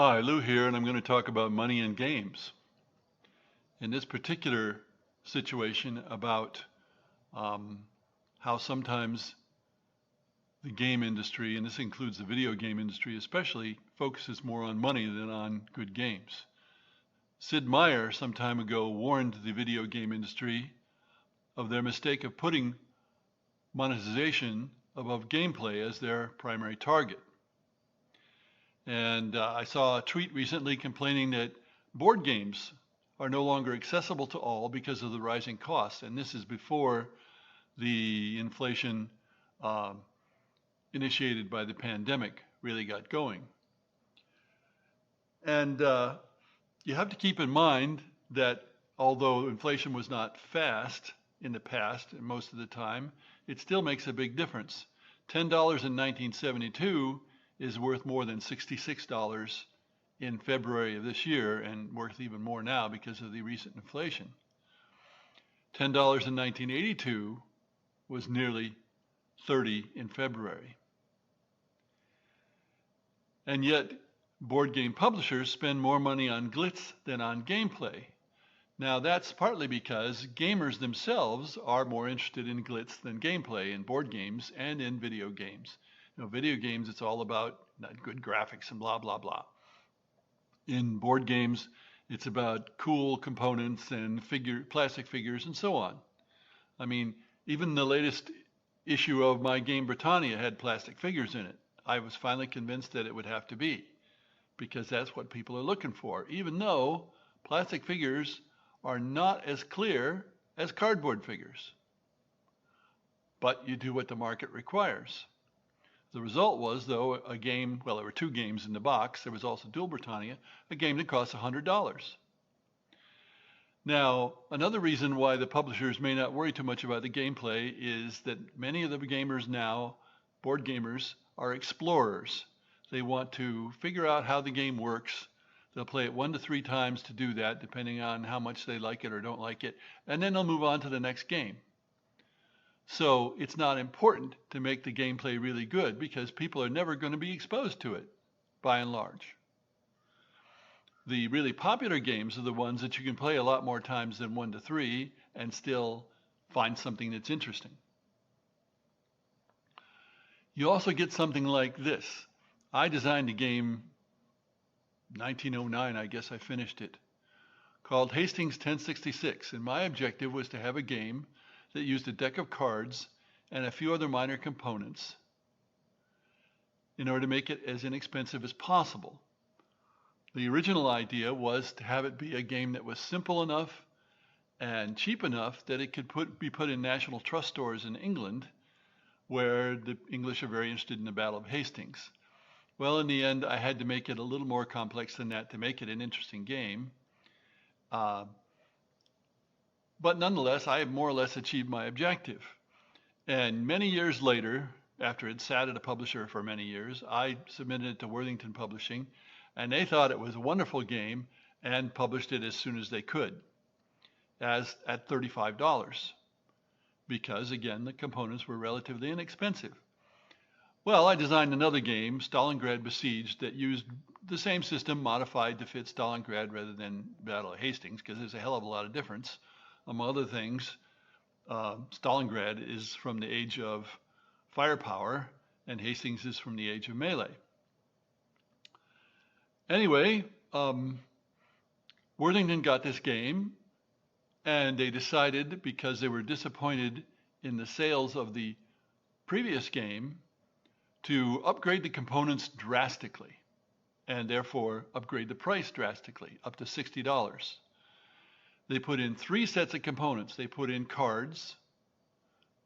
Hi, Lou here, and I'm going to talk about money and games. In this particular situation, about um, how sometimes the game industry, and this includes the video game industry especially, focuses more on money than on good games. Sid Meier, some time ago, warned the video game industry of their mistake of putting monetization above gameplay as their primary target. And I saw a tweet recently complaining that board games are no longer accessible to all because of the rising costs. And this is before the inflation um, initiated by the pandemic really got going. And you have to keep in mind that although inflation was not fast in the past, and most of the time, it still makes a big difference. $10 in 1972 is worth more than $66 in February of this year, and worth even more now because of the recent inflation. $10 in 1982 was nearly 30 in February. And yet, board game publishers spend more money on glitz than on gameplay. Now, that's partly because gamers themselves are more interested in glitz than gameplay in board games and in video games. Video games, it's all about good graphics and blah, blah, blah. In board games, it's about cool components and plastic figures and so on. I mean, even the latest issue of my game Britannia had plastic figures in it. I was finally convinced that it would have to be, because that's what people are looking for, even though plastic figures are not as clear as cardboard figures. But you do what the market requires. The result was, though, a game, well, there were two games in the box. There was also Dual Britannia, a game that cost $100. Now, another reason why the publishers may not worry too much about the gameplay is that many of the gamers now, board gamers, are explorers. They want to figure out how the game works. They'll play it 1 to 3 times to do that, depending on how much they like it or don't like it, and then they'll move on to the next game. So it's not important to make the gameplay really good because people are never going to be exposed to it, by and large. The really popular games are the ones that you can play a lot more times than 1 to 3 and still find something that's interesting. You also get something like this. I designed a game, 1909, I guess I finished it, called Hastings 1066, and my objective was to have a game that used a deck of cards and a few other minor components in order to make it as inexpensive as possible. The original idea was to have it be a game that was simple enough and cheap enough that it could be put in National Trust stores in England, where the English are very interested in the Battle of Hastings. Well, in the end, I had to make it a little more complex than that to make it an interesting game. But nonetheless, I have more or less achieved my objective. And many years later, after it sat at a publisher for many years, I submitted it to Worthington Publishing, and they thought it was a wonderful game and published it as soon as they could, at $35, because again, the components were relatively inexpensive. Well, I designed another game, Stalingrad Besieged, that used the same system modified to fit Stalingrad rather than Battle of Hastings, because there's a hell of a lot of difference. Among other things, Stalingrad is from the age of firepower, and Hastings is from the age of melee. Anyway, Worthington got this game, and they decided, because they were disappointed in the sales of the previous game, to upgrade the components drastically, and therefore upgrade the price drastically, up to $60. They put in 3 sets of components. They put in cards,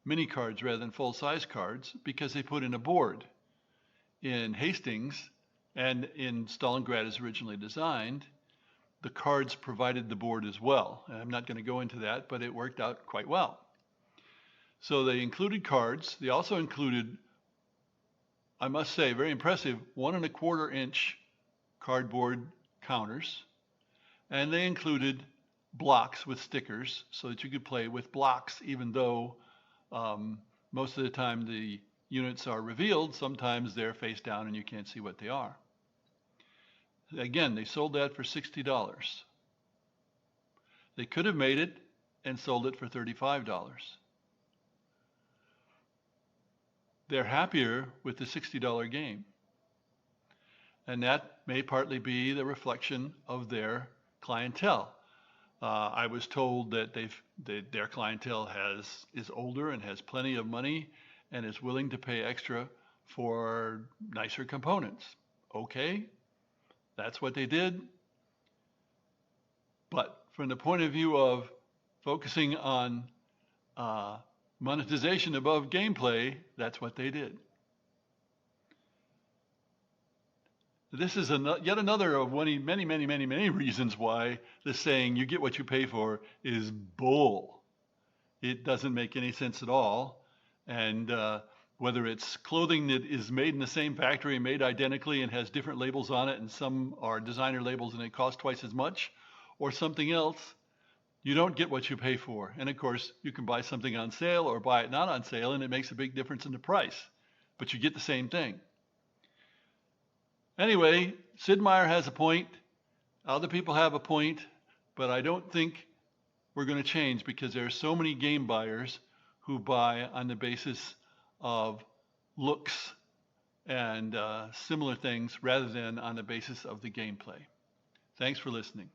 mini cards rather than full-size cards, because they put in a board. In Hastings and in Stalingrad as originally designed, the cards provided the board as well. And I'm not going to go into that, but it worked out quite well. So they included cards. They also included, I must say, very impressive, 1¼ inch cardboard counters. And they included blocks with stickers so that you could play with blocks, even though most of the time the units are revealed. Sometimes they're face down and you can't see what they are. Again, they sold that for $60. They could have made it and sold it for $35. They're happier with the $60 game. And that may partly be the reflection of their clientele. I was told that their clientele is older and has plenty of money and is willing to pay extra for nicer components. Okay, that's what they did. But from the point of view of focusing on monetization above gameplay, that's what they did. This is yet another of many reasons why the saying, you get what you pay for, is bull. It doesn't make any sense at all. And whether it's clothing that is made in the same factory, made identically and has different labels on it, and some are designer labels and it costs twice as much, or something else, you don't get what you pay for. And of course, you can buy something on sale or buy it not on sale, and it makes a big difference in the price. But you get the same thing. Anyway, Sid Meier has a point. Other people have a point, but I don't think we're going to change because there are so many game buyers who buy on the basis of looks and similar things rather than on the basis of the gameplay. Thanks for listening.